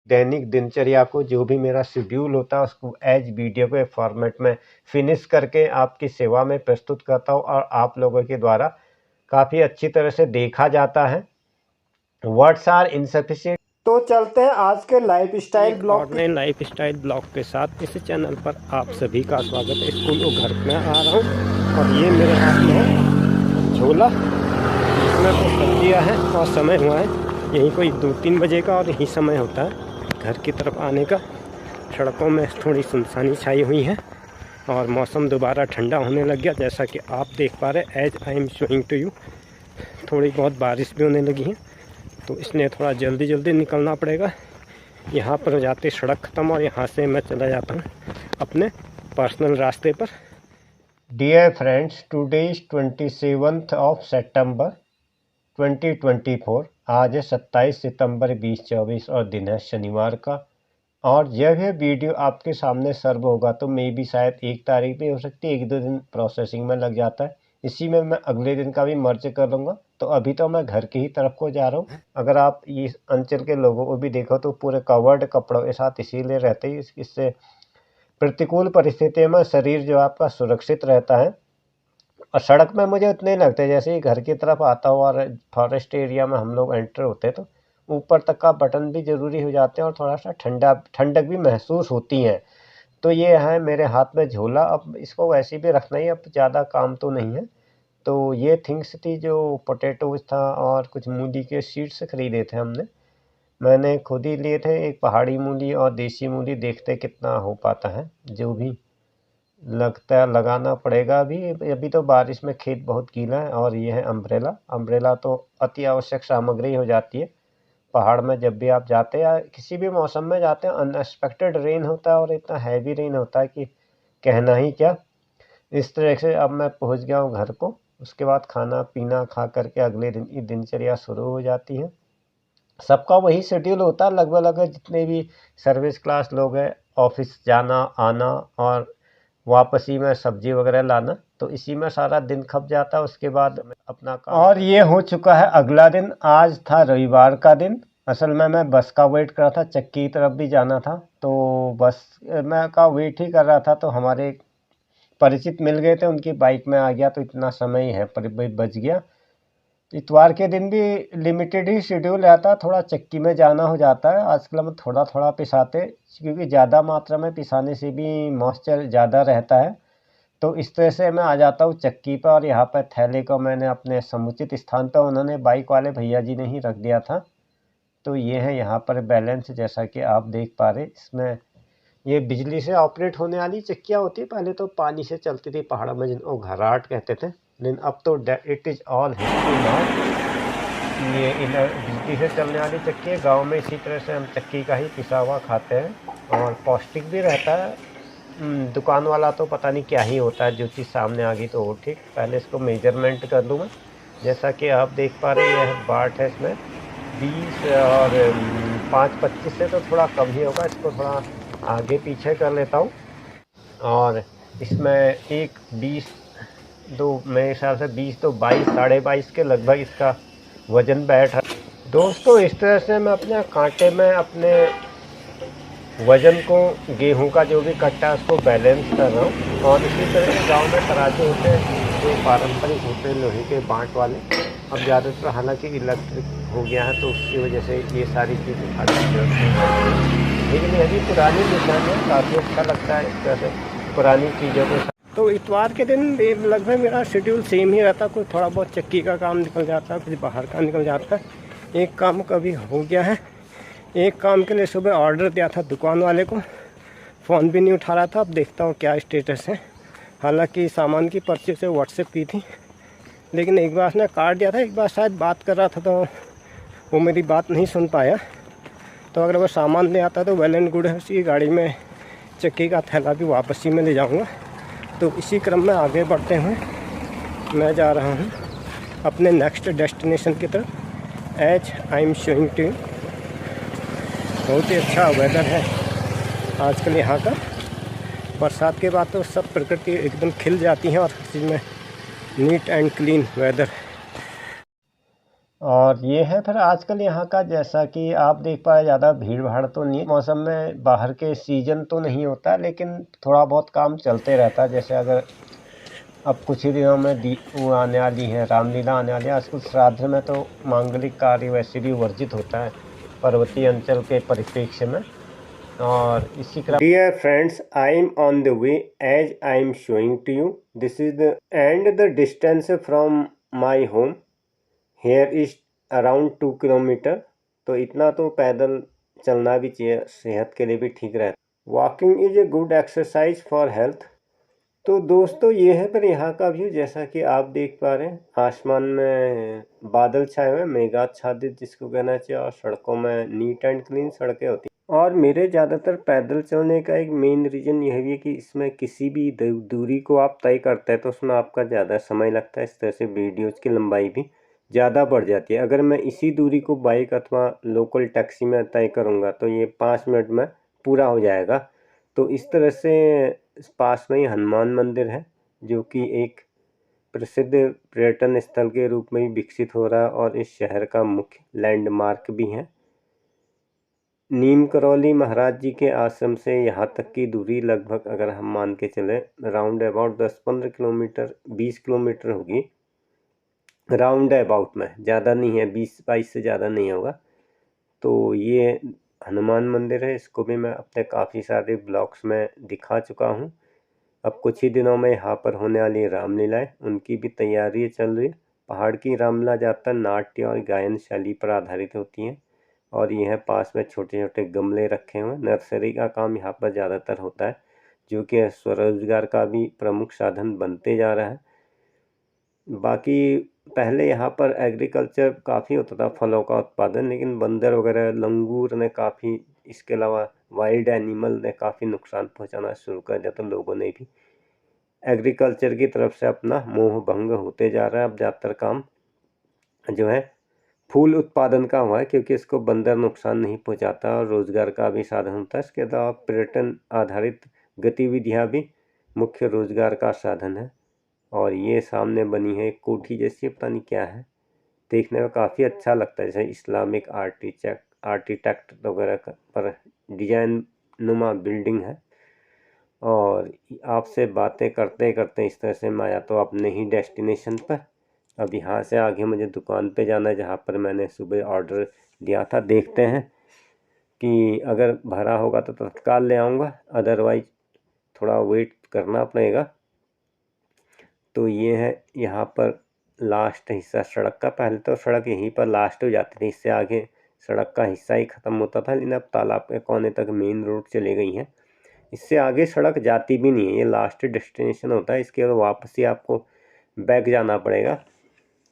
दैनिक दिनचर्या को, जो भी मेरा शेड्यूल होता है उसको एज वीडियो के फॉर्मेट में फिनिश करके आपकी सेवा में प्रस्तुत करता हूँ और आप लोगों के द्वारा काफ़ी अच्छी तरह से देखा जाता है। Words are insufficient. तो चलते हैं आज के lifestyle blog, online lifestyle blog के साथ। इस चैनल पर आप सभी का स्वागत है। स्कूल और घर में आ रहा हूँ और ये मेरे हाथ में है झोला, इसमें कुछ सब्जियाँ हैं और समय हुआ है यही कोई 2-3 बजे का और यही समय होता है घर की तरफ आने का। सड़कों में थोड़ी सुनसानी छाई हुई है और मौसम दोबारा ठंडा होने लग गया, जैसा कि आप देख पा रहे। As I am showing to you, थोड़ी बहुत बारिश भी होने लगी है, तो इसलिए थोड़ा जल्दी निकलना पड़ेगा। यहाँ पर जाते सड़क ख़त्म और यहाँ से मैं चला जाता हूँ अपने पर्सनल रास्ते पर। Dear friends, today is 27 of September 2024। आज है 27 सितंबर 2024 और दिन है शनिवार का। और जब यह वीडियो आपके सामने सर्व होगा तो मे भी शायद 1 तारीख भी हो सकती है, 1-2 दिन प्रोसेसिंग में लग जाता है। इसी में मैं अगले दिन का भी मर्ज कर लूँगा। तो अभी तो मैं घर की ही तरफ को जा रहा हूँ। अगर आप इस अंचल के लोगों को भी देखो तो पूरे कवर्ड कपड़ों के साथ इसीलिए रहते हैं, इससे प्रतिकूल परिस्थितियों में शरीर जो आपका सुरक्षित रहता है। और सड़क में मुझे उतने ही लगते हैं, जैसे ही घर की तरफ आता हूँ और फॉरेस्ट एरिया में हम लोग एंटर होते हैं तो ऊपर तक का बटन भी ज़रूरी हो जाते हैं और थोड़ा सा ठंडक भी महसूस होती है। तो ये है मेरे हाथ में झोला। अब इसको वैसे भी रखना ही, अब ज़्यादा काम तो नहीं है। तो ये थिंग्स थी जो पोटैटोज था और कुछ मूली के सीड्स खरीदे थे हमने, मैंने खुद ही लिए थे। एक पहाड़ी मूली और देसी मूली, देखते कितना हो पाता है। जो भी लगता है लगाना पड़ेगा। अभी तो बारिश में खेत बहुत गीला है। और ये है अम्ब्रेला तो अति आवश्यक सामग्री हो जाती है पहाड़ में। जब भी आप जाते हैं या किसी भी मौसम में जाते हैं, अनएक्सपेक्टेड रेन होता है और इतना हैवी रेन होता है कि कहना ही क्या। इस तरह से अब मैं पहुंच गया हूं घर को। उसके बाद खाना पीना खा करके अगले दिन की दिनचर्या शुरू हो जाती है। सबका वही शेड्यूल होता है लगभग जितने भी सर्विस क्लास लोग हैं, ऑफिस जाना आना और वापसी में सब्जी वगैरह लाना, तो इसी में सारा दिन खप जाता है। उसके बाद अपना काम। और ये हो चुका है अगला दिन। आज था रविवार का दिन। असल में मैं बस का वेट कर रहा था, चक्की की तरफ भी जाना था, तो बस मैं का वेट ही कर रहा था। तो हमारे परिचित मिल गए थे, उनकी बाइक में आ गया, तो इतना समय ही है पर बच गया। इतवार के दिन भी लिमिटेड ही शेड्यूल रहता, थोड़ा चक्की में जाना हो जाता है। आजकल हम थोड़ा पिसाते, क्योंकि ज़्यादा मात्रा में पिसाने से भी मॉइस्चर ज़्यादा रहता है। तो इस तरह से मैं आ जाता हूँ चक्की पर और यहाँ पर थैले को मैंने अपने समुचित स्थान पर, उन्होंने बाइक वाले भैया जी ने ही रख दिया था। तो ये है यहाँ पर बैलेंस, जैसा कि आप देख पा रहे। इसमें ये बिजली से ऑपरेट होने वाली चक्कियाँ होती है। पहले तो पानी से चलती थी पहाड़ों में, जिनको घराट कहते थे, लेकिन अब तो it is all history now. ये बिजली से चलने वाली चक्की है। गांव में इसी तरह से हम चक्की का ही पिसा हुआ खाते हैं और पौष्टिक भी रहता है। दुकान वाला तो पता नहीं क्या ही होता है, जो चीज़ सामने आ गई तो वो ठीक। पहले इसको मेजरमेंट कर लूँ मैं। जैसा कि आप देख पा रहे हैं, यह बाट है, इसमें 20 और 5-25 से तो थोड़ा कम ही होगा। इसको थोड़ा आगे पीछे कर लेता हूँ और इसमें 20 दो मेरे हिसाब से 20 तो 22 साढ़े 22 के लगभग इसका वजन बैठ है। दोस्तों, इस तरह से मैं अपने कांटे में अपने वजन को, गेहूं का जो भी कट्टा है उसको बैलेंस कर रहा हूँ। और इसी तरह से गांव में तराजू होते हैं जो पारंपरिक होते हैं, लोहे के बांट वाले। अब ज़्यादातर हालांकि इलेक्ट्रिक हो गया है, तो उसकी वजह से ये सारी चीज़ें उठाने की जरूरत नहीं है। लेकिन ये भी पुरानी निशान है, काफ़ी अच्छा लगता है इस तरह से पुरानी चीज़ों को। तो इतवार के दिन लगभग मेरा शेड्यूल सेम ही रहता। कुछ थोड़ा बहुत चक्की का काम निकल जाता है, कुछ बाहर का निकल जाता है। एक काम कभी हो गया है, एक काम के लिए सुबह ऑर्डर दिया था दुकान वाले को, फ़ोन भी नहीं उठा रहा था। अब देखता हूँ क्या स्टेटस है। हालांकि सामान की पर्ची से व्हाट्सएप की थी, लेकिन एक बार उसने काट दिया था। एक बार शायद बात कर रहा था तो वो मेरी बात नहीं सुन पाया। तो अगर वो सामान ले आता तो वेल एंड गुड है। उसी गाड़ी में चक्की का थैला भी वापसी में ले जाऊँगा। तो इसी क्रम में आगे बढ़ते हुए मैं जा रहा हूँ अपने नेक्स्ट डेस्टिनेशन की तरफ। As I am showing to. बहुत ही अच्छा वेदर है आजकल यहाँ का। बरसात के बाद तो सब प्रकृति एकदम खिल जाती है और हर चीज़ में नीट एंड क्लीन वेदर। और ये है फिर आजकल यहाँ का, जैसा कि आप देख पा रहे, ज़्यादा भीड़ भाड़ तो नहीं मौसम में, बाहर के सीजन तो नहीं होता, लेकिन थोड़ा बहुत काम चलते रहता है। जैसे अगर अब कुछ ही दिनों में वो आने वाली है, रामलीला आने वाली है, आजकल श्राद्ध में तो मांगलिक कार्य वैसे भी वर्जित होता है पर्वतीय अंचल के परिप्रेक्ष्य में। और इसी क्रम dear friends, I am on the way as I am showing to you, this is the end the distance from my home, here is around 2 kilometre. तो इतना तो पैदल चलना भी चाहिए, सेहत के लिए भी ठीक रहता है। Walking is a good exercise for health. तो दोस्तों ये है फिर यहाँ का व्यू, जैसा कि आप देख पा रहे हैं, आसमान में बादल छाए हुए, मेघाच्छादित जिसको कहना चाहिए, और सड़कों में नीट एंड क्लीन सड़कें होती हैं। और मेरे ज़्यादातर पैदल चलने का एक मेन रीज़न यह भी है कि इसमें किसी भी दूरी को आप तय करते हैं तो उसमें आपका ज़्यादा समय लगता है, इस तरह से वीडियोज़ की लंबाई भी ज़्यादा बढ़ जाती है। अगर मैं इसी दूरी को बाइक अथवा लोकल टैक्सी में तय करूँगा तो ये 5 मिनट में पूरा हो जाएगा। तो इस तरह से पास में ही हनुमान मंदिर है, जो कि एक प्रसिद्ध पर्यटन स्थल के रूप में भी विकसित हो रहा है और इस शहर का मुख्य लैंडमार्क भी है। नीम करौली महाराज जी के आश्रम से यहाँ तक की दूरी लगभग, अगर हम मान के चले, राउंड अबाउट 10-15 किलोमीटर, 20 किलोमीटर होगी राउंड अबाउट में, ज़्यादा नहीं है, 20-22 से ज़्यादा नहीं होगा। तो ये हनुमान मंदिर है, इसको भी मैं अपने काफ़ी सारे ब्लॉग्स में दिखा चुका हूँ। अब कुछ ही दिनों में यहाँ पर होने वाली रामलीलाएँ, उनकी भी तैयारी चल रही है। पहाड़ की रामलीला ज़्यादातर नाट्य और गायन शैली पर आधारित होती हैं, और ये है पास में छोटे छोटे गमले रखे हुए हैं। नर्सरी का काम यहाँ पर ज़्यादातर होता है, जो कि स्वरोजगार का भी प्रमुख साधन बनते जा रहा है। बाकी पहले यहाँ पर एग्रीकल्चर काफ़ी होता था, फलों का उत्पादन, लेकिन बंदर वगैरह, लंगूर ने काफ़ी, इसके अलावा वाइल्ड एनिमल ने काफ़ी नुकसान पहुँचाना शुरू कर दिया, तो लोगों ने भी एग्रीकल्चर की तरफ से अपना मोह भंग होते जा रहा है। अब ज़्यादातर काम जो है फूल उत्पादन का हुआ है, क्योंकि इसको बंदर नुकसान नहीं पहुंचाता और रोज़गार का भी साधन होता है। इसके अलावा पर्यटन आधारित गतिविधियां भी मुख्य रोज़गार का साधन है। और ये सामने बनी है एक कोठी जैसी, पता नहीं क्या है, देखने में काफ़ी अच्छा लगता है, जैसे इस्लामिक आर्किटेक्ट वगैरह पर डिजाइन नुमा बिल्डिंग है। और आपसे बातें करते करते इस तरह से मैं आया तो अपने ही डेस्टिनेशन पर। अब यहाँ से आगे मुझे दुकान पे जाना है, जहाँ पर मैंने सुबह ऑर्डर दिया था। देखते हैं कि अगर भरा होगा तो तत्काल ले आऊँगा, अदरवाइज थोड़ा वेट करना पड़ेगा। तो ये है यहाँ पर लास्ट हिस्सा सड़क का। पहले तो सड़क यहीं पर लास्ट हो जाती थी, इससे आगे सड़क का हिस्सा ही ख़त्म होता था, लेकिन अब तालाब के कोने तक मेन रोड चली गई है, इससे आगे सड़क जाती भी नहीं है, ये लास्ट डेस्टिनेशन होता है। इसके बाद वापस ही आपको बैक जाना पड़ेगा।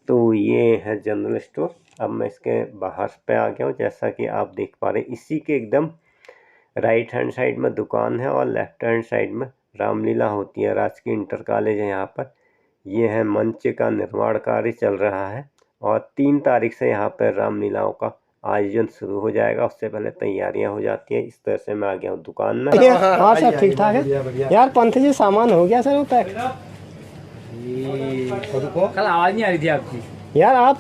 तो ये है जनरल स्टोर। अब मैं इसके बाहर पे आ गया हूँ, जैसा कि आप देख पा रहे हैं, इसी के एकदम राइट हैंड साइड में दुकान है और लेफ्ट हैंड साइड में रामलीला होती है। राजकीय इंटर कॉलेज है यहाँ पर। ये है मंच का निर्माण कार्य चल रहा है और 3 तारीख से यहाँ पर रामलीलाओं का आयोजन शुरू हो जाएगा। उससे पहले तैयारियां हो जाती है। इस तरह से मैं आ गया हूँ दुकान में। हाँ सर, ठीक ठाक है यार। पंथ जी सामान हो गया सर वो पैक? कल आवाज नहीं आ रही थी आपकी यार, आप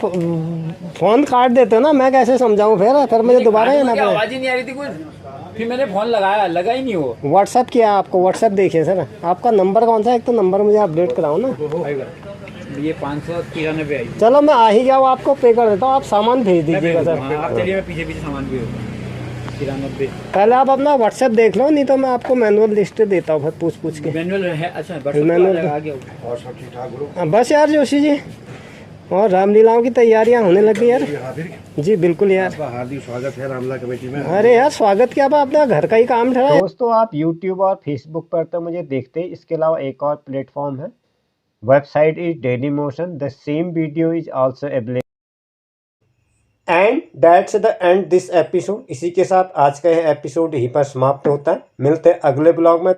फोन काट देते हो ना, मैं कैसे समझाऊं? फिर मुझे दोबारा आना पड़ेगा। आवाज ही नहीं आ रही थी कुछ, फिर मैंने फोन लगाया, लगा ही नहीं। वो व्हाट्सएप किया आपको? व्हाट्सएप देखिए सर, आपका नंबर कौन सा है? एक तो नंबर मुझे अपडेट कराओ ना। ये 593 आई। चलो मैं आ ही गया, वो आपको पे कर देता हूँ, आप सामान भेज दीजिएगा सर। आप चलिए, मैं पीछे पीछे सामान भी होता 93। पहले आप अपना व्हाट्सएप देख लो, नहीं तो मैं आपको मैनुअल लिस्ट देता हूँ, फिर पूछ के। मैनुअल है? अच्छा, मैनुअल आ गया। और सब ठीक ठाक? बस यार जोशी जी, और रामलीलाओं की तैयारियां होने लगी यार। जी बिल्कुल यार, हार्दिक स्वागत है रामलीला कमेटी में। अरे यार स्वागत क्या, अपना घर का ही काम था। दोस्तों आप YouTube और Facebook पर तो मुझे देखते ही, इसके अलावा एक और प्लेटफॉर्म है, website is daily motion, the same video is also available. And that's the end this episode. इसी के साथ आज का यह एपिसोड यहीं पर समाप्त होता है। मिलते हैं अगले ब्लॉग में।